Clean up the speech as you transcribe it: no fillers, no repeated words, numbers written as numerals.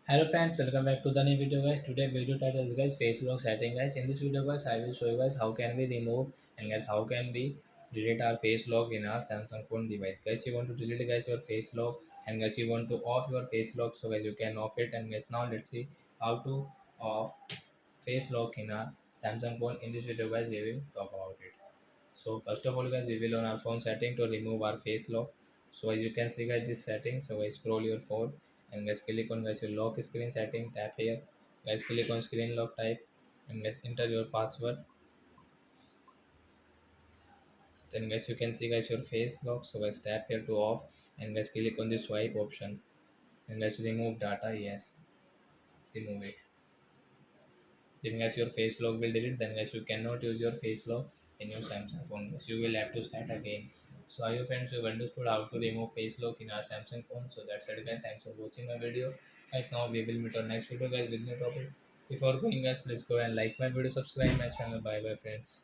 Hello friends, welcome back to the new video guys. Today video title is guys face lock setting guys. In this video guys, I will show you guys how can we remove and guys how can we delete our face lock in our Samsung phone device. Guys, you want to delete guys your face lock and guys you want to off your face lock so guys you can off it and guys now let's see how to off face lock in our Samsung phone. In this video guys we will talk about it. So first of all guys we will on our phone setting to remove our face lock. So as you can see guys this setting, so guys scroll your phone and guys click on guys your lock screen setting, tap here, guys click on screen lock type and guys enter your password. Then guys you can see guys your face lock, so guys tap here to off and guys click on the swipe option and guys remove data, yes, remove it. Then guys your face lock will delete, then guys you cannot use your face lock in your Samsung phone guys, you will have to set again. So are you friends, you have understood how to remove face lock in our Samsung phone. So that's it guys, thanks for watching my video guys. Now we will meet on next video guys with new topic. Before going guys, please go and like my video, subscribe my channel. Bye bye friends.